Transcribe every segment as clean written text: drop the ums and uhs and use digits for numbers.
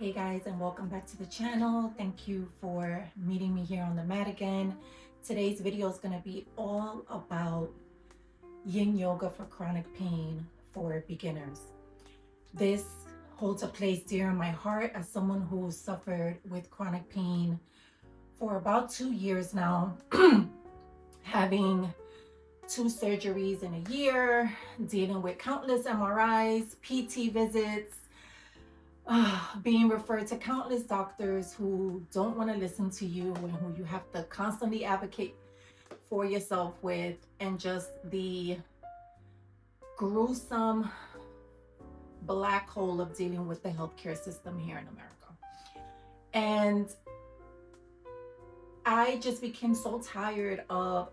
Hey guys, and welcome back to the channel. Thank you for meeting me here on the mat again. Today's video is going to be all about Yin Yoga for chronic pain for beginners. This holds a place dear in my heart as someone who suffered with chronic pain for about 2 years now, having 2 surgeries in a year, dealing with countless MRIs, PT visits, being referred to countless doctors who don't want to listen to you and who you have to constantly advocate for yourself with, and just the gruesome black hole of dealing with the healthcare system here in America. And I just became so tired of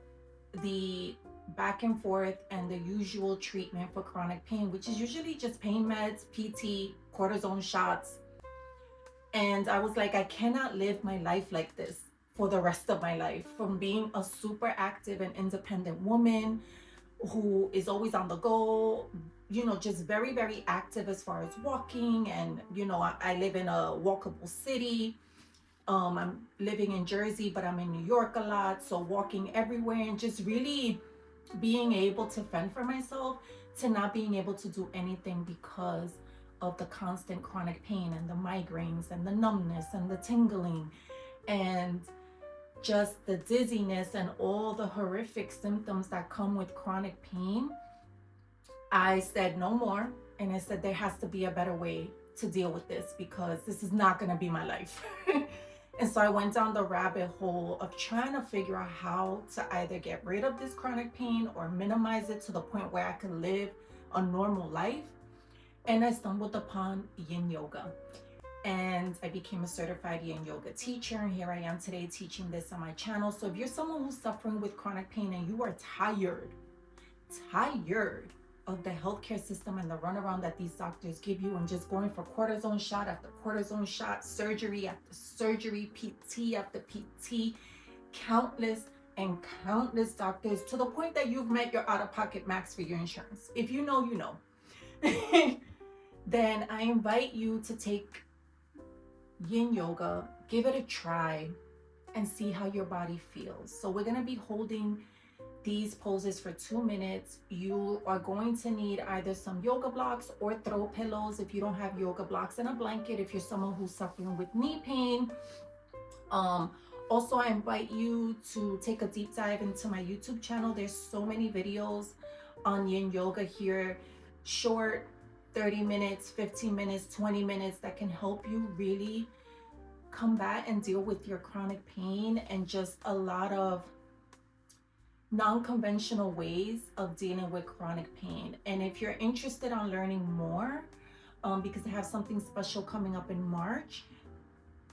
the back and forth and the usual treatment for chronic pain, which is usually just pain meds, PT, cortisone shots. And I was like, I cannot live my life like this for the rest of my life. From being a super active and independent woman who is always on the go, just very, very active as far as walking. And, I live in a walkable city. I'm living in Jersey, but I'm in New York a lot. So walking everywhere and just really being able to fend for myself, to not being able to do anything because of the constant chronic pain and the migraines and the numbness and the tingling and just the dizziness and all the horrific symptoms that come with chronic pain. I said no more, and I said there has to be a better way to deal with this because this is not going to be my life. And so I went down the rabbit hole of trying to figure out how to either get rid of this chronic pain or minimize it to the point where I could live a normal life. And I stumbled upon Yin Yoga. And I became a certified Yin Yoga teacher. And here I am today teaching this on my channel. So if you're someone who's suffering with chronic pain and you are tired of the healthcare system and the runaround that these doctors give you, and just going for cortisone shot after cortisone shot, surgery after surgery, PT after PT, countless doctors, to the point that you've met your out-of-pocket max for your insurance. If you know, you know. Then I invite you to take Yin Yoga, give it a try, and see how your body feels. So we're going to be holding these poses for 2 minutes. You are going to need either some yoga blocks or throw pillows if you don't have yoga blocks, and a blanket if you're someone who's suffering with knee pain. Also, I invite you to take a deep dive into my YouTube channel. There's so many videos on Yin Yoga here, short 30 minutes, 15 minutes, 20 minutes, that can help you really combat and deal with your chronic pain, and just a lot of non-conventional ways of dealing with chronic pain. And if you're interested on learning more, because I have something special coming up in March,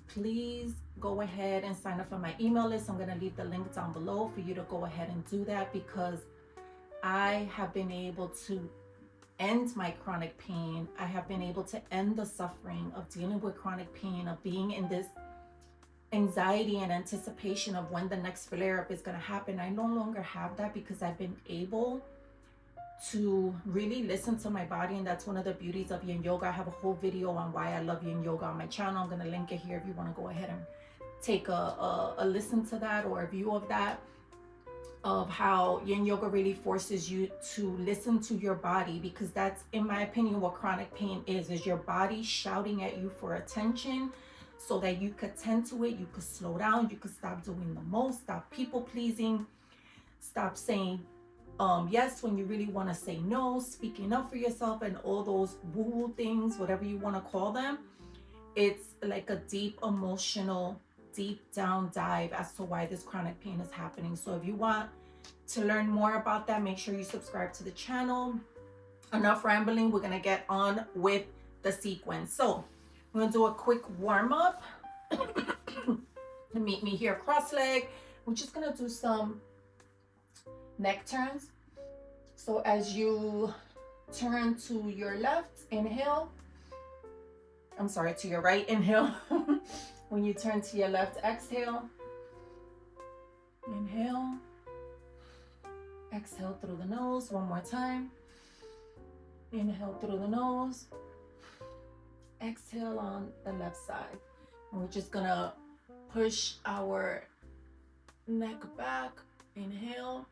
please go ahead and sign up for my email list. I'm going to leave the link down below for you to go ahead and do that, because I have been able to end my chronic pain. I have been able to end the suffering of dealing with chronic pain, of being in this anxiety and anticipation of when the next flare-up is going to happen. I no longer have that because I've been able to really listen to my body, and that's one of the beauties of Yin Yoga. I have a whole video on why I love Yin Yoga on my channel. I'm going to link it here if you want to go ahead and take a listen to that, or a view of that, of how Yin Yoga really forces you to listen to your body, because that's, in my opinion, what chronic pain is your body shouting at you for attention, so that you could tend to it, you could slow down, you could stop doing the most, stop people pleasing, stop saying yes when you really want to say no, speaking up for yourself, and all those woo-woo things, whatever you want to call them. It's like a deep emotional, deep down dive as to why this chronic pain is happening. So if you want to learn more about that, make sure you subscribe to the channel. Enough rambling, we're going to get on with the sequence. So I'm going to do a quick warm-up. Meet me here cross-leg. We're just going to do some neck turns. So as you turn to your left, inhale. I'm sorry, to your right, inhale. When you turn to your left, exhale. Inhale. Exhale through the nose. One more time. Inhale through the nose. exhale on the left side. And we're just gonna push our neck back. Inhale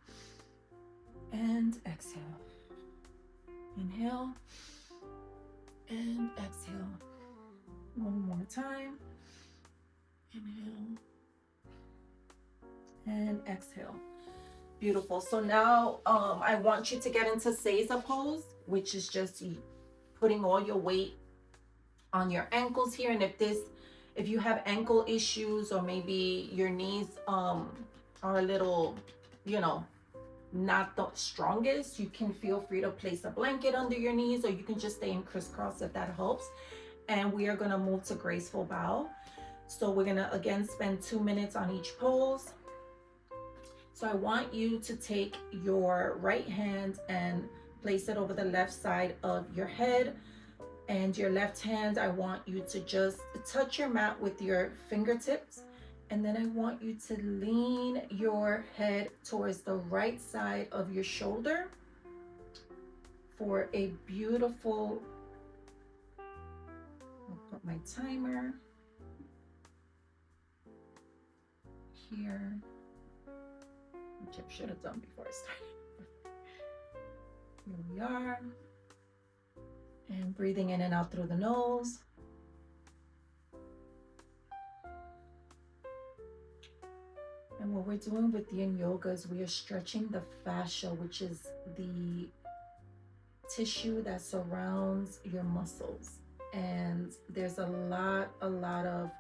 and exhale. Inhale and exhale. One more time. Inhale and exhale. Beautiful. So now I want you to get into Seiza pose, which is just putting all your weight on your ankles here. And if you have ankle issues, or maybe your knees are a little, not the strongest, you can feel free to place a blanket under your knees, or you can just stay in crisscross if that helps. And we are going to move to graceful bow. So we're going to again spend 2 minutes on each pose. So I want you to take your right hand and place it over the left side of your head. And your left hand, I want you to just touch your mat with your fingertips. And then I want you to lean your head towards the right side of your shoulder for a beautiful, I'll put my timer here, which I should have done before I started. Here we are. And breathing in and out through the nose. And what we're doing with Yin Yoga is we are stretching the fascia, which is the tissue that surrounds your muscles. And there's a lot of,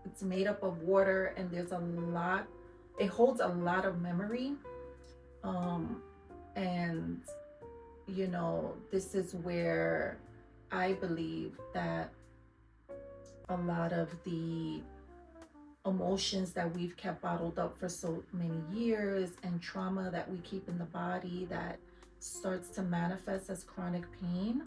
it's made up of water, and there's a lot, it holds a lot of memory. And this is where I believe that a lot of the emotions that we've kept bottled up for so many years, and trauma that we keep in the body that starts to manifest as chronic pain,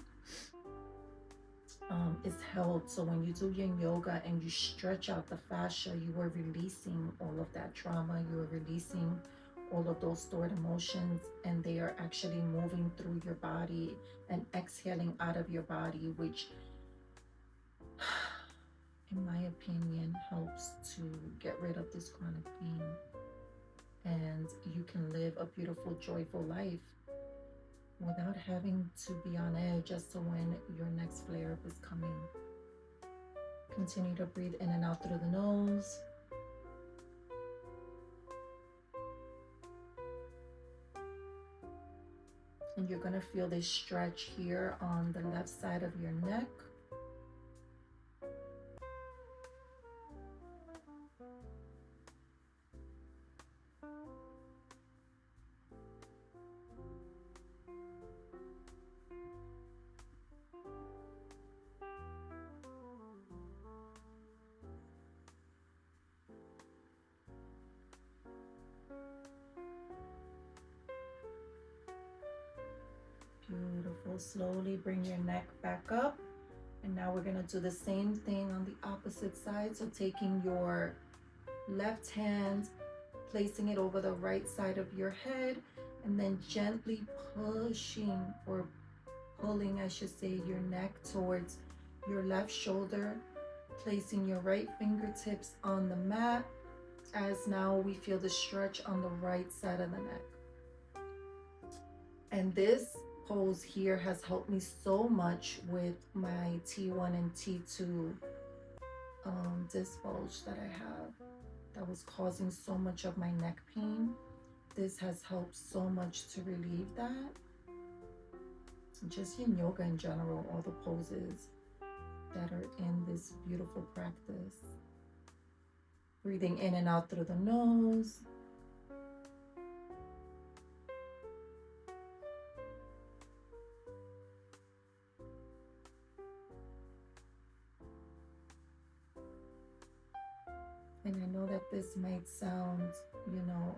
is held. So when you do Yin Yoga and you stretch out the fascia, you are releasing all of that trauma, you are releasing all of those stored emotions, and they are actually moving through your body and exhaling out of your body, which in my opinion helps to get rid of this chronic pain, and you can live a beautiful, joyful life without having to be on edge as to when your next flare-up is coming. Continue to breathe in and out through the nose. And you're going to feel this stretch here on the left side of your neck. Beautiful. Slowly bring your neck back up. And now we're going to do the same thing on the opposite side. So taking your left hand, placing it over the right side of your head, and then gently pushing, or pulling, I should say, your neck towards your left shoulder, placing your right fingertips on the mat, as now we feel the stretch on the right side of the neck. And this pose here has helped me so much with my T1 and T2 disc bulge that I have that was causing so much of my neck pain. This has helped so much to relieve that. Just Yin Yoga in general, all the poses that are in this beautiful practice. Breathing in and out through the nose. And I know that this might sound,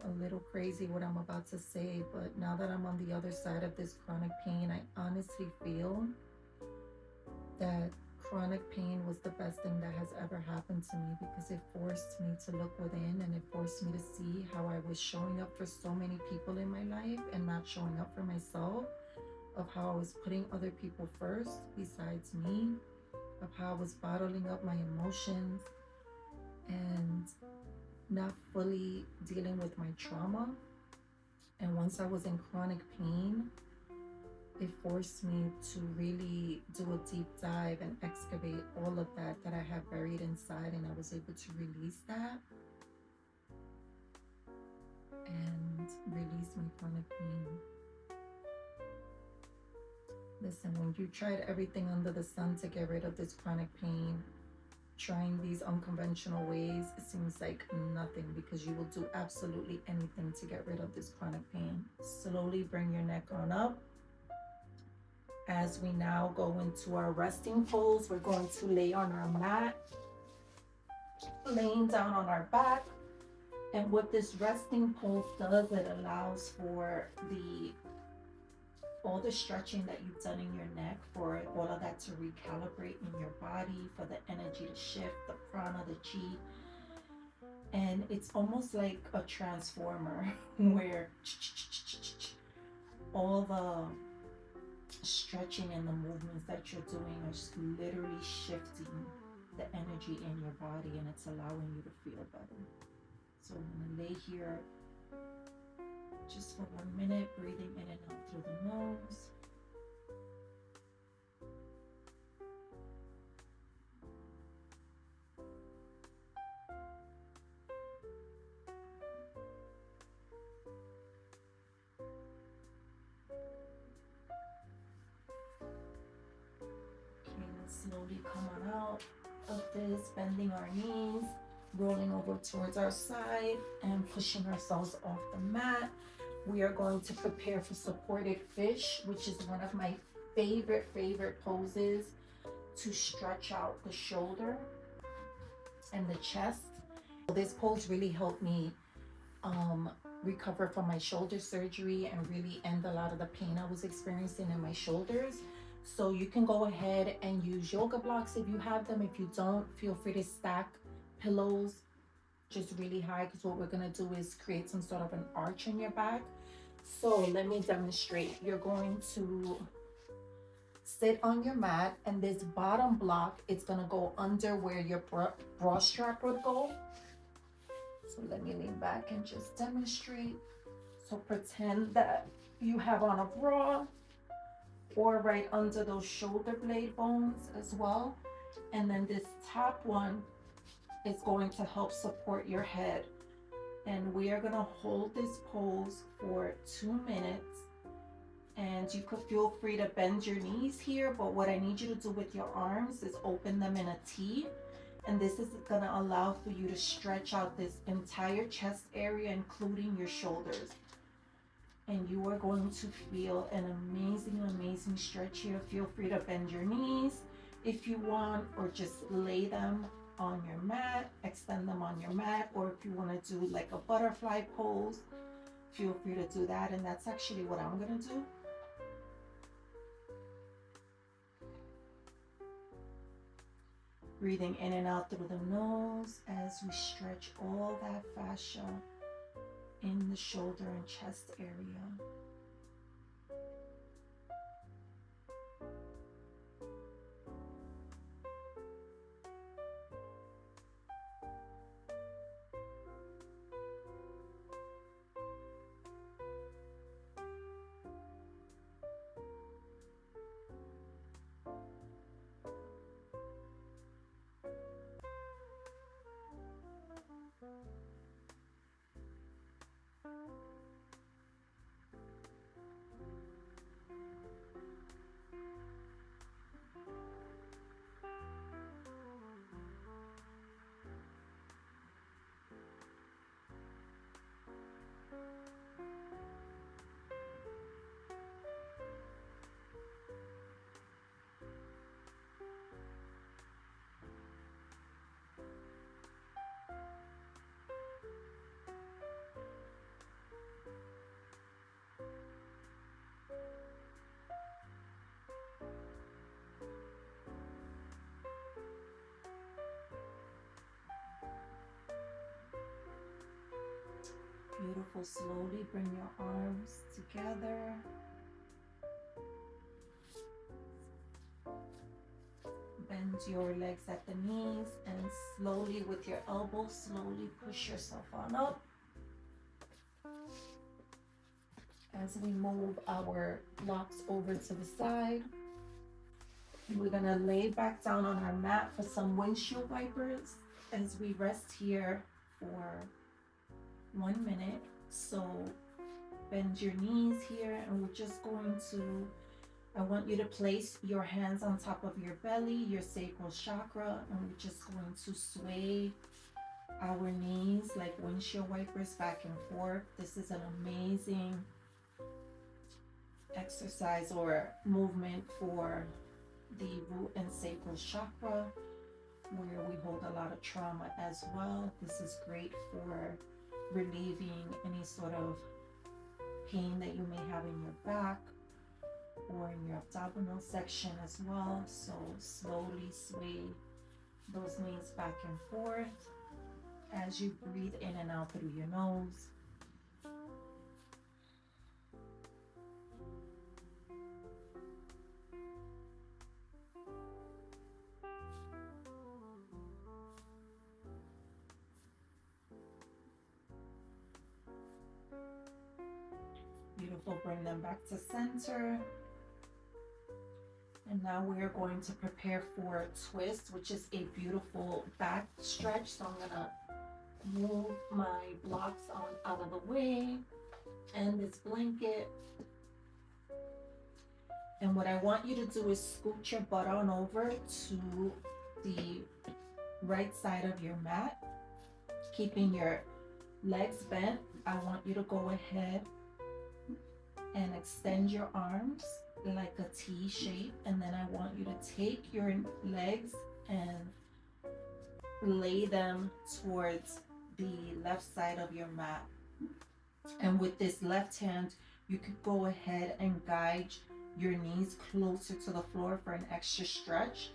a little crazy what I'm about to say, but now that I'm on the other side of this chronic pain, I honestly feel that chronic pain was the best thing that has ever happened to me, because it forced me to look within, and it forced me to see how I was showing up for so many people in my life and not showing up for myself, of how I was putting other people first besides me. of how I was bottling up my emotions and not fully dealing with my trauma. And once I was in chronic pain, it forced me to really do a deep dive and excavate all of that I had buried inside, and I was able to release that and release my chronic pain. Listen, when you tried everything under the sun to get rid of this chronic pain, trying these unconventional ways, it seems like nothing, because you will do absolutely anything to get rid of this chronic pain. Slowly bring your neck on up. As we now go into our resting pose, we're going to lay on our mat, laying down on our back. And what this resting pose does, it allows for all the stretching that you've done in your neck, for all of that to recalibrate in your body, for the energy to shift, the prana, the chi. And it's almost like a transformer where all the stretching and the movements that you're doing are just literally shifting the energy in your body, and it's allowing you to feel better. So I'm gonna lay here just for 1 minute, breathing in and out through the nose. Okay, let's slowly come on out of this, bending our knees, rolling over towards our side and pushing ourselves off the mat. We are going to prepare for supported fish, which is one of my favorite poses to stretch out the shoulder and the chest. This pose really helped me recover from my shoulder surgery and really end a lot of the pain I was experiencing in my shoulders. So you can go ahead and use yoga blocks if you have them. If you don't, feel free to stack pillows just really high, because what we're going to do is create some sort of an arch in your back. So let me demonstrate. You're going to sit on your mat, and this bottom block, it's going to go under where your bra strap would go. So let me lean back and just demonstrate. So pretend that you have on a bra, or right under those shoulder blade bones as well. And then this top one is going to help support your head. And we are going to hold this pose for 2 minutes. And you could feel free to bend your knees here, but what I need you to do with your arms is open them in a T. And this is going to allow for you to stretch out this entire chest area, including your shoulders. And you are going to feel an amazing stretch here. Feel free to bend your knees if you want, or just lay them on your mat, extend them on your mat, or if you want to do like a butterfly pose, feel free to do that. And that's actually what I'm going to do. Breathing in and out through the nose as we stretch all that fascia in the shoulder and chest area. Beautiful. Slowly bring your arms together. Bend your legs at the knees, and slowly with your elbows, slowly push yourself on up. As we move our blocks over to the side, we're gonna lay back down on our mat for some windshield wipers as we rest here for 1 minute. So bend your knees here, and we're just going to, I want you to place your hands on top of your belly, your sacral chakra, and we're just going to sway our knees like windshield wipers back and forth. This is an amazing exercise or movement for the root and sacral chakra, where we hold a lot of trauma as well. This is great for relieving any sort of pain that you may have in your back or in your abdominal section as well. So slowly sway those knees back and forth as you breathe in and out through your nose. Beautiful. Bring them back to center. And now we are going to prepare for twist, which is a beautiful back stretch. So I'm gonna move my blocks on out of the way and this blanket. And what I want you to do is scoot your butt on over to the right side of your mat, keeping your legs bent. I want you to go ahead and extend your arms like a T shape, and then I want you to take your legs and lay them towards the left side of your mat. And with this left hand, you could go ahead and guide your knees closer to the floor for an extra stretch.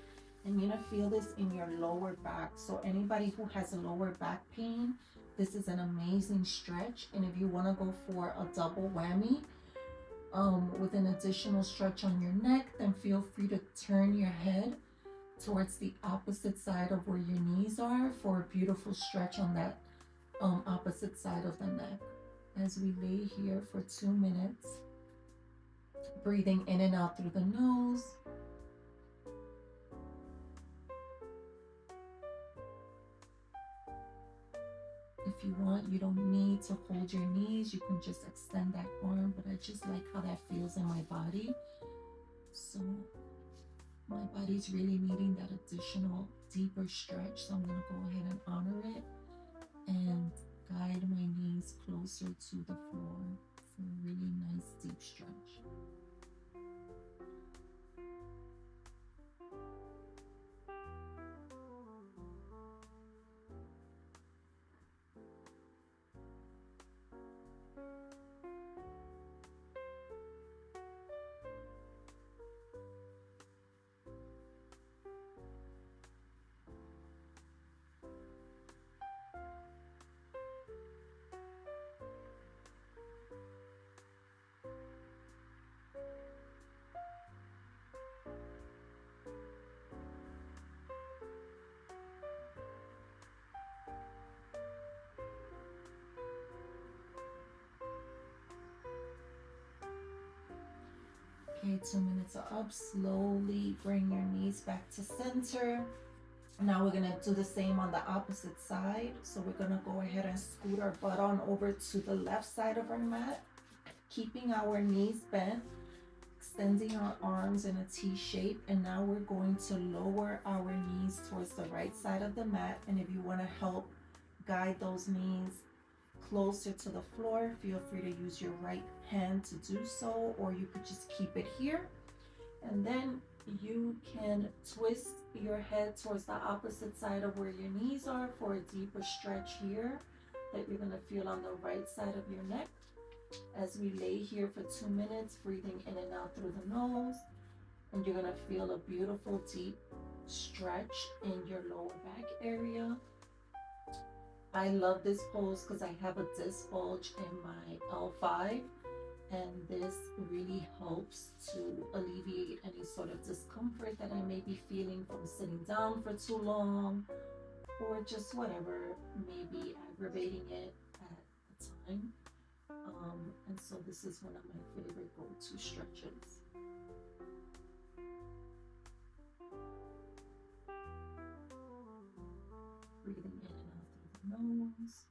And you're gonna feel this in your lower back. So anybody who has a lower back pain, this is an amazing stretch. And if you wanna go for a double whammy, with an additional stretch on your neck, then feel free to turn your head towards the opposite side of where your knees are for a beautiful stretch on that opposite side of the neck. As we lay here for 2 minutes, breathing in and out through the nose. If you want, you don't need to hold your knees. You can just extend that arm, but I just like how that feels in my body. So my body's really needing that additional deeper stretch. So I'm gonna go ahead and honor it and guide my knees closer to the floor for a really nice deep stretch. Okay, 2 minutes are up. Slowly bring your knees back to center. Now we're gonna do the same on the opposite side. So we're gonna go ahead and scoot our butt on over to the left side of our mat, keeping our knees bent, extending our arms in a T shape. And now we're going to lower our knees towards the right side of the mat. And if you wanna help guide those knees closer to the floor, feel free to use your right hand to do so, or you could just keep it here. And then you can twist your head towards the opposite side of where your knees are for a deeper stretch here that you're gonna feel on the right side of your neck. As we lay here for 2 minutes, breathing in and out through the nose, and you're gonna feel a beautiful deep stretch in your lower back area. I love this pose because I have a disc bulge in my L5, and this really helps to alleviate any sort of discomfort that I may be feeling from sitting down for too long, or just whatever may be aggravating it at the time. And so this is one of my favorite go-to stretches. Breathing in and out through the nose.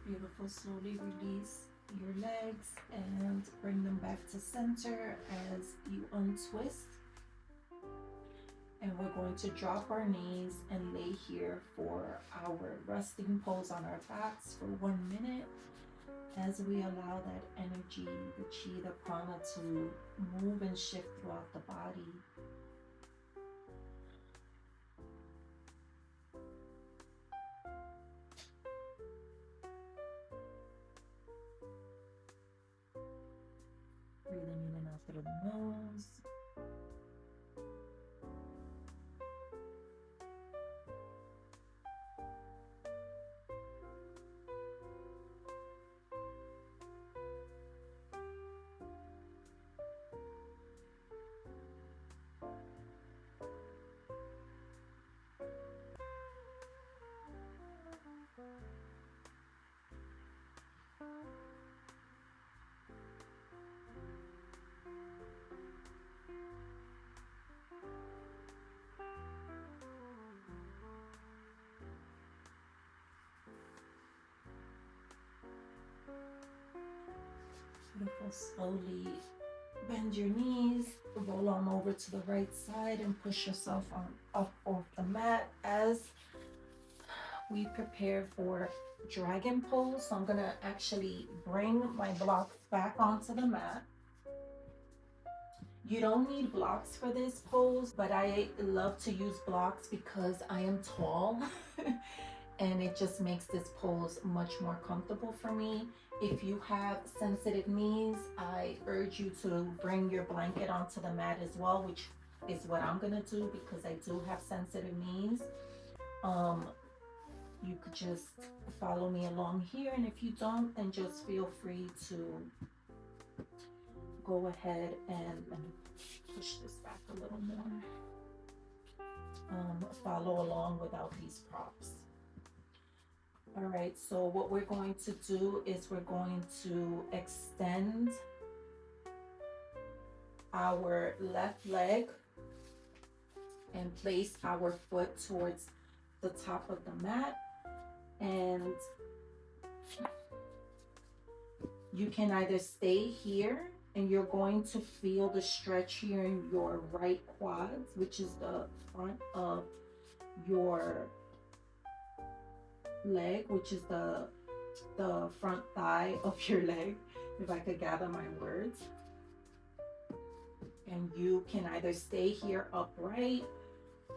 Beautiful. Slowly release your legs and bring them back to center as you untwist. And we're going to drop our knees and lay here for our resting pose on our backs for 1 minute as we allow that energy, the chi, the prana to move and shift throughout the body. Breathing in and out through the nose. Beautiful. Slowly bend your knees, roll on over to the right side and push yourself on up off the mat as we prepare for dragon pose. So I'm gonna actually bring my blocks back onto the mat. You don't need blocks for this pose, but I love to use blocks because I am tall and it just makes this pose much more comfortable for me. If you have sensitive knees, I urge you to bring your blanket onto the mat as well, which is what I'm gonna do because I do have sensitive knees. You could just follow me along here, and if you don't, then just feel free to go ahead and push this back a little more. Follow along without these props. All right, so what we're going to do is we're going to extend our left leg and place our foot towards the top of the mat. And you can either stay here and you're going to feel the stretch here in your right quads, which is the front of your leg, which is the front thigh of your leg, if I could gather my words. And you can either stay here upright,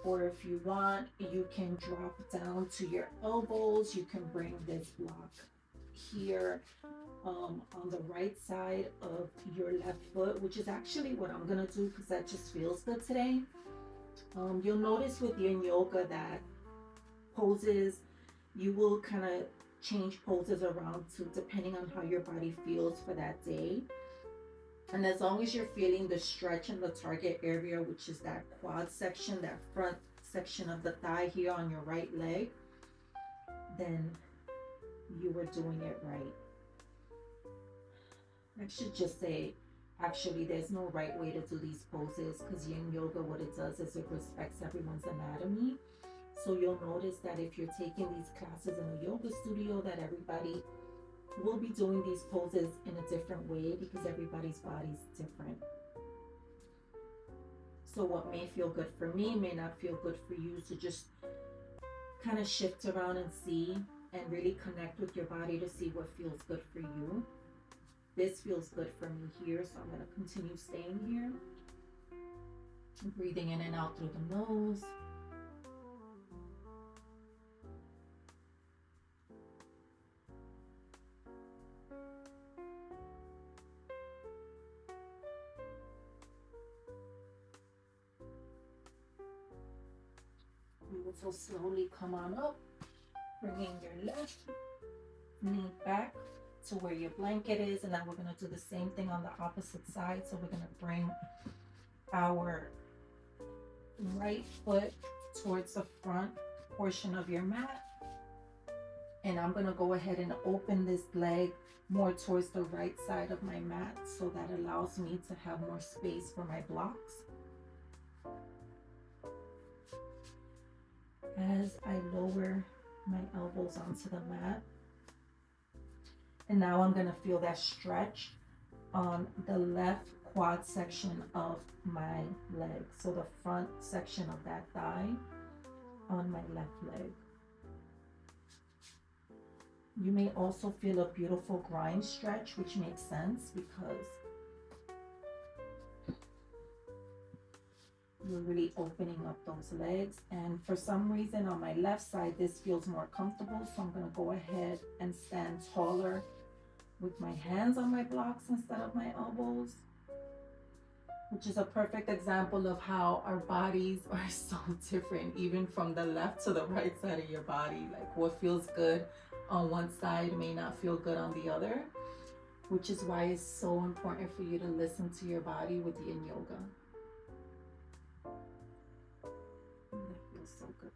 or if you want, you can drop down to your elbows. You can bring this block here on the right side of your left foot, which is actually what I'm gonna do because that just feels good today. You'll notice with Yin Yoga that poses, you will kind of change poses around to depending on how your body feels for that day. And as long as you're feeling the stretch in the target area, which is that quad section, that front section of the thigh here on your right leg, then you were doing it right. I should just say, actually, there's no right way to do these poses because Yin Yoga, what it does is it respects everyone's anatomy. So you'll notice that if you're taking these classes in a yoga studio, that everybody We'll be doing these poses in a different way because everybody's body's different. So what may feel good for me may not feel good for you. So just kind of shift around and see, and really connect with your body to see what feels good for you. This feels good for me here, so I'm going to continue staying here. Breathing in and out through the nose. Beautiful. Slowly come on up, bringing your left knee back to where your blanket is, and now we're going to do the same thing on the opposite side. So we're going to bring our right foot towards the front portion of your mat, and I'm going to go ahead and open this leg more towards the right side of my mat, so that allows me to have more space for my blocks. As I lower my elbows onto the mat, and now I'm going to feel that stretch on the left quad section of my leg, so the front section of that thigh on my left leg. You may also feel a beautiful groin stretch, which makes sense because you're really opening up those legs. And for some reason on my left side, this feels more comfortable. So I'm going to go ahead and stand taller with my hands on my blocks instead of my elbows, which is a perfect example of how our bodies are so different, even from the left to the right side of your body. Like what feels good on one side may not feel good on the other, which is why it's so important for you to listen to your body with Yin Yoga. That feels so good.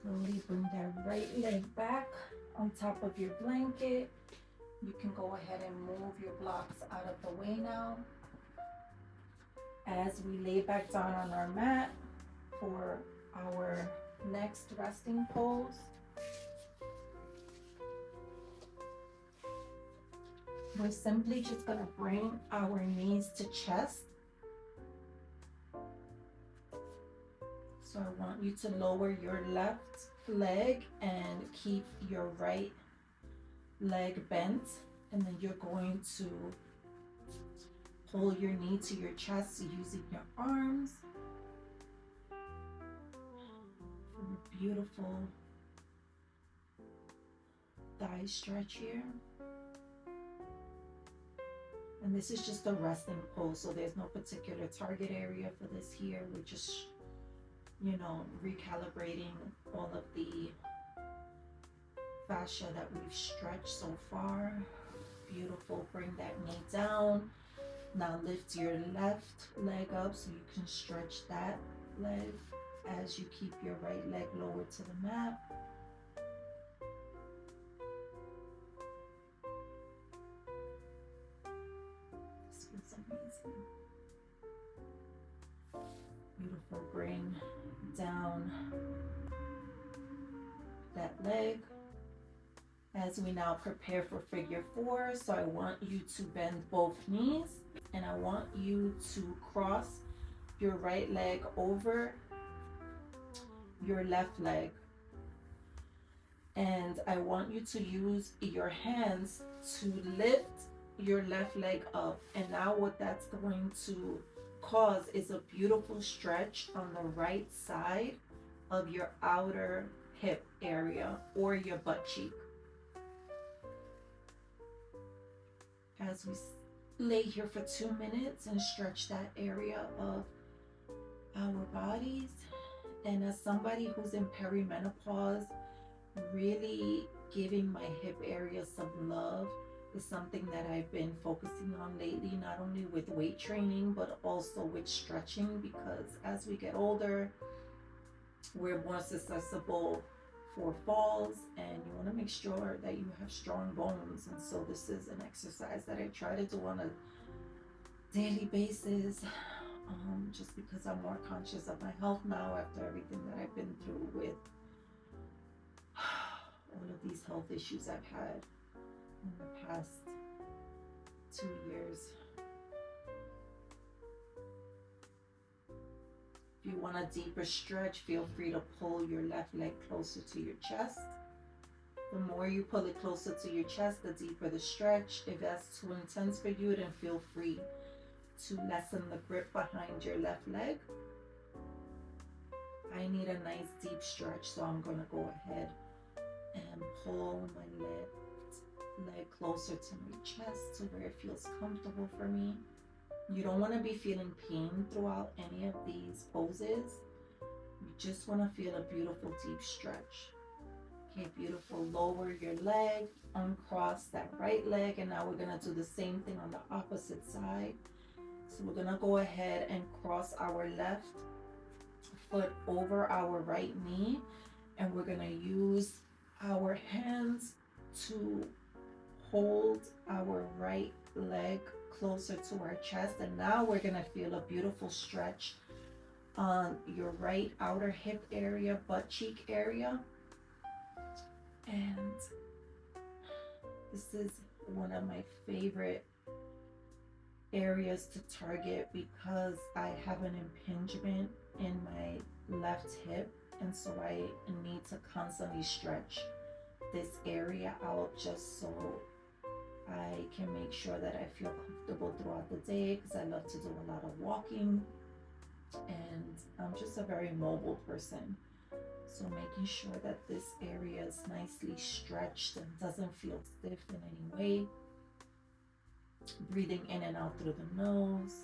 Slowly bring that right leg back on top of your blanket. You can go ahead and move your blocks out of the way now. As we lay back down on our mat for our next resting pose, we're simply just going to bring our knees to chest. So I want you to lower your left leg and keep your right leg bent. And then you're going to pull your knee to your chest using your arms for a beautiful thigh stretch here. And this is just a resting pose, so there's no particular target area for this here. We're just, recalibrating all of the fascia that we've stretched so far. Beautiful. Bring that knee down. Now lift your left leg up so you can stretch that leg as you keep your right leg lower to the mat. This feels amazing. Beautiful. Bring down that leg as we now prepare for figure four. So I want you to bend both knees, and I want you to cross your right leg over your left leg. And I want you to use your hands to lift your left leg up. And now what that's going to cause is a beautiful stretch on the right side of your outer hip area or your butt cheek. As we lay here for 2 minutes and stretch that area of our bodies. And as somebody who's in perimenopause, Really giving my hip area some love is something that I've been focusing on lately, not only with weight training, but also with stretching, because as we get older, we're more susceptible for falls, and you want to make sure that you have strong bones. And so this is an exercise that I try to do on a daily basis, just because I'm more conscious of my health now after everything that I've been through with all of these health issues I've had in the past 2 years. If you want a deeper stretch, feel free to pull your left leg closer to your chest. The more you pull it closer to your chest, the deeper the stretch. If that's too intense for you, then feel free to lessen the grip behind your left leg. I need a nice deep stretch, so I'm gonna go ahead and pull my left leg closer to my chest to where it feels comfortable for me. You don't want to be feeling pain throughout any of these poses. You just want to feel a beautiful deep stretch. Okay, beautiful. Lower your leg, uncross that right leg, and now we're going to do the same thing on the opposite side. So we're going to go ahead and cross our left foot over our right knee, and we're going to use our hands to hold our right leg closer to our chest. And now we're going to feel a beautiful stretch on your right outer hip area, butt cheek area. And this is one of my favorite areas to target because I have an impingement in my left hip, and so I need to constantly stretch this area out just so I can make sure that I feel comfortable throughout the day, because I love to do a lot of walking and I'm just a very mobile person. So making sure that this area is nicely stretched and doesn't feel stiff in any way. Breathing in and out through the nose.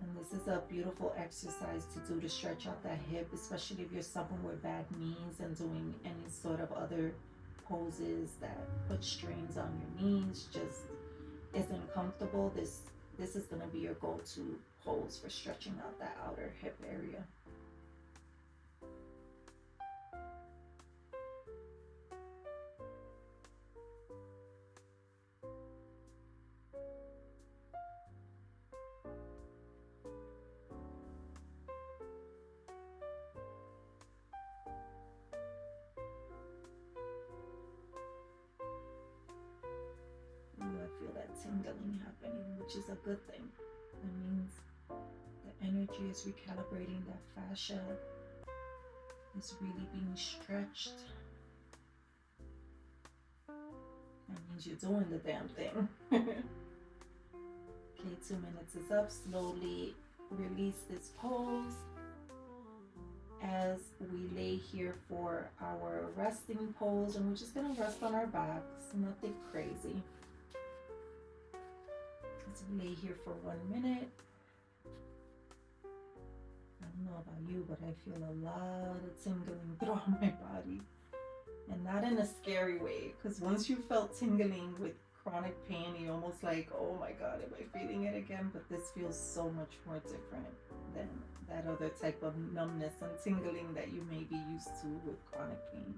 And this is a beautiful exercise to do to stretch out that hip, especially if you're someone with bad knees and doing any sort of other poses that put strains on your knees just isn't comfortable. This is going to be your go-to pose for stretching out that outer hip area. I feel that tingling happening, which is a good thing. That means the energy is recalibrating, that fascia is really being stretched. That means you're doing the damn thing. Okay, 2 minutes is up. Slowly release this pose as we lay here for our resting pose, and we're just gonna rest on our backs, nothing crazy. Let's lay here for 1 minute. I don't know about you, but I feel a lot of tingling throughout my body. And not in a scary way, because once you felt tingling with chronic pain, you're almost like, oh my God, am I feeling it again? But this feels so much more different than that other type of numbness and tingling that you may be used to with chronic pain.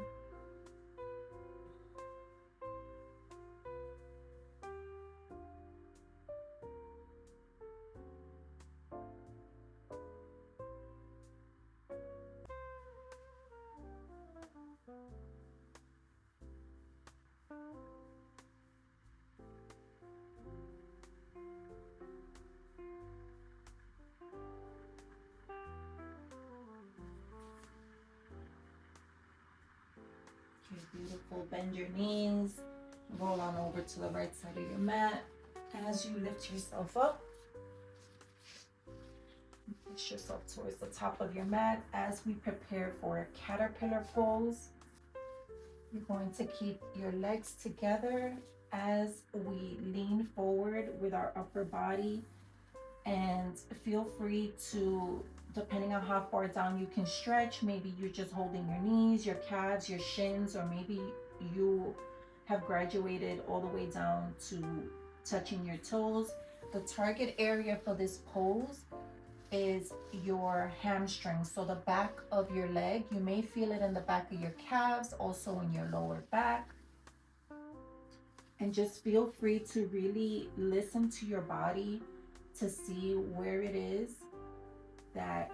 Okay, beautiful. Bend your knees. Roll on over to the right side of your mat. As you lift yourself up, push yourself towards the top of your mat as we prepare for a caterpillar pose. You're going to keep your legs together as we lean forward with our upper body, and feel free to depending on how far down you can stretch. Maybe you're just holding your knees, your calves, your shins, or maybe you have graduated all the way down to touching your toes. The target area for this pose is your hamstring, so the back of your leg. You may feel it in the back of your calves, also in your lower back. And just feel free to really listen to your body to see where it is that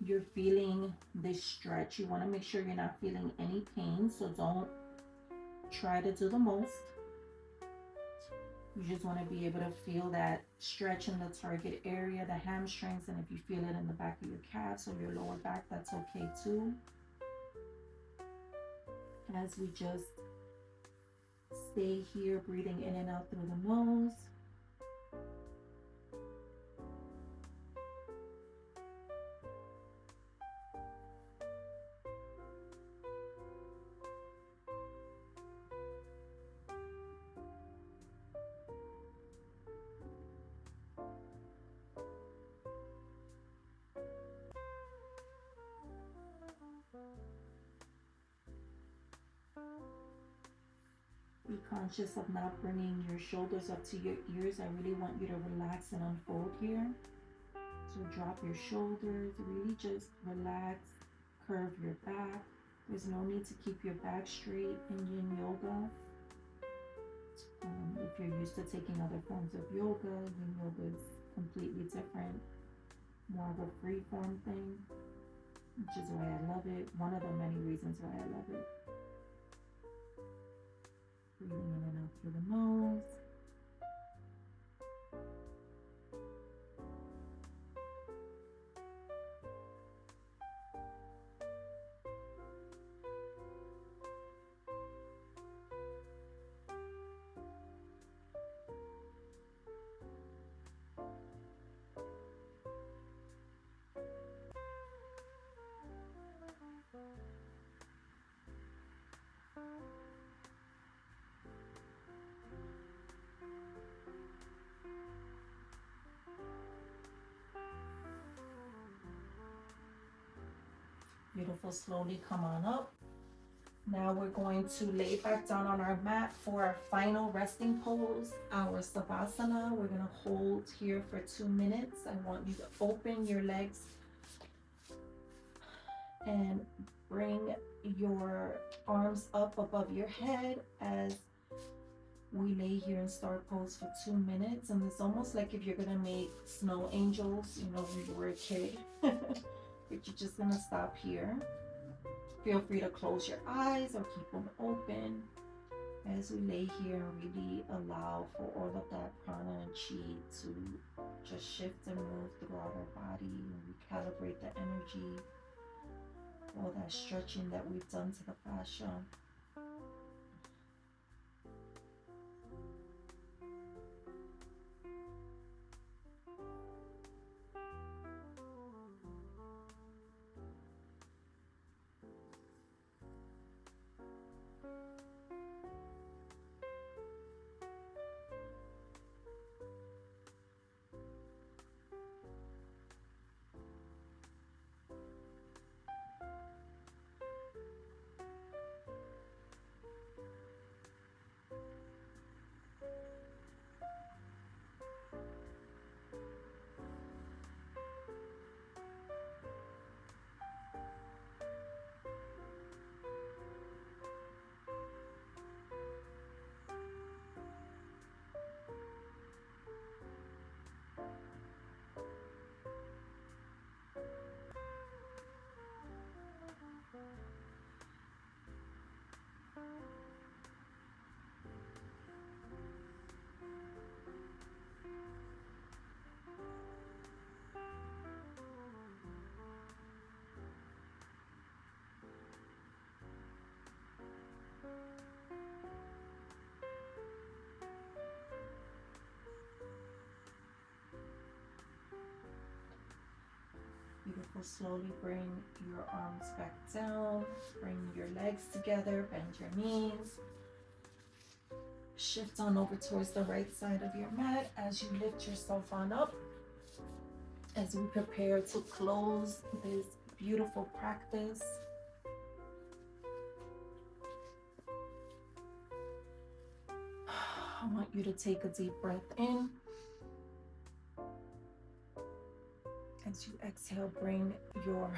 you're feeling this stretch. You want to make sure you're not feeling any pain, so don't try to do the most. You just want to be able to feel that stretch in the target area, the hamstrings, and if you feel it in the back of your calves or your lower back, that's okay too. As we just stay here, breathing in and out through the nose. Be conscious of not bringing your shoulders up to your ears. I really want you to relax and unfold here. So drop your shoulders, really just relax, curve your back. There's no need to keep your back straight in Yin Yoga. If you're used to taking other forms of yoga, Yin Yoga is completely different, more of a free form thing, which is why I love it. One of the many reasons why I love it. Breathing in and out through the nose. Beautiful. Slowly come on up. Now we're going to lay back down on our mat for our final resting pose, our Savasana. We're going to hold here for 2 minutes. I want you to open your legs and bring your arms up above your head as we lay here and start pose for 2 minutes. And it's almost like if you're going to make snow angels, you know, when you were a kid. But you're just gonna stop here. Feel free to close your eyes or keep them open as we lay here and really allow for all of that prana and chi to just shift and move throughout our body and recalibrate the energy, all that stretching that we've done to the fascia. Beautiful. Slowly bring your arms back down. Bring your legs together. Bend your knees. Shift on over towards the right side of your mat as you lift yourself on up. as we prepare to close this beautiful practice. I want you to take a deep breath in. As you exhale, bring your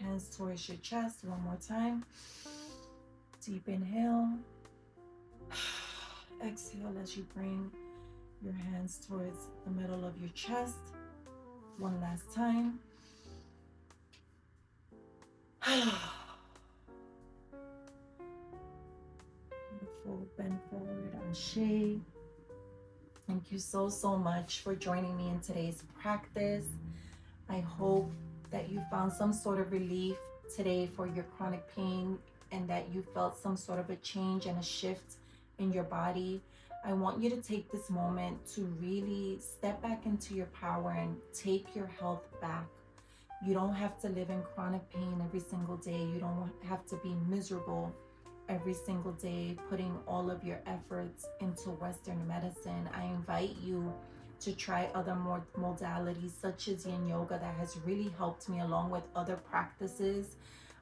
hands towards your chest one more time. Deep inhale. Exhale as you bring your hands towards the middle of your chest. One last time. Beautiful. Bend forward, Ashe. Thank you so much for joining me in today's practice. I hope that you found some sort of relief today for your chronic pain and that you felt some sort of a change and a shift in your body. I want you to take this moment to really step back into your power and take your health back. You don't have to live in chronic pain every single day. You don't have to be miserable every single day, putting all of your efforts into Western medicine. I invite you to try other more modalities such as Yin Yoga that has really helped me, along with other practices.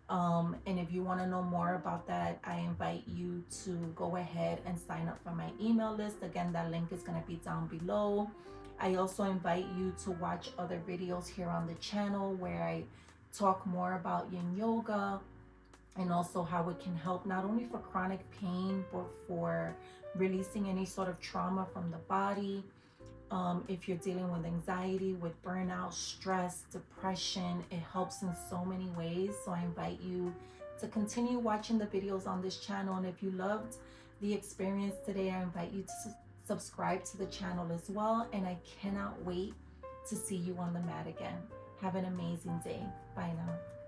And if you want to know more about that, I invite you to go ahead and sign up for my email list. Again, that link is going to be down below. I also invite you to watch other videos here on the channel where I talk more about Yin Yoga and also how it can help not only for chronic pain, but for releasing any sort of trauma from the body. If you're dealing with anxiety, with burnout, stress, depression, it helps in so many ways. So I invite you to continue watching the videos on this channel. And if you loved the experience today, I invite you to subscribe to the channel as well. And I cannot wait to see you on the mat again. Have an amazing day. Bye now.